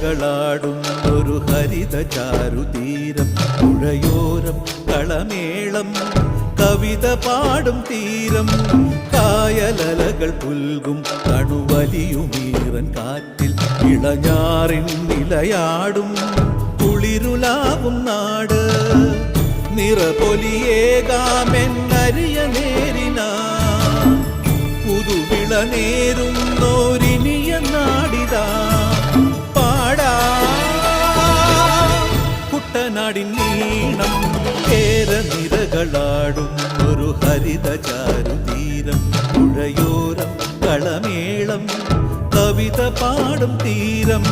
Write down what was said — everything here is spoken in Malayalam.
നിരകളാടും ഒരു ഹരിത ചാരുതീരം, പുഴയോരം കളമേളം കവിത പാടും തീരം, കായലലകൾ പുൽകും കണുവലിയുമീറൻ കാറ്റിൽ ഇളഞ്ഞാറിൻ നിലയാടും കുളിരുലാവും നാട്. നിറപൊലിയേകാമെന്നരിയ നേരിന പുതുവിള നേരുന്നോരിനിയ നാടിതാ പാടാ. കുട്ടനാടിൻ നീണം കേര നിരകളാടും ഒരു ഹരിത ചാരുതീരം, പുഴയോരം കളമേളം കവിത പാടും തീരം.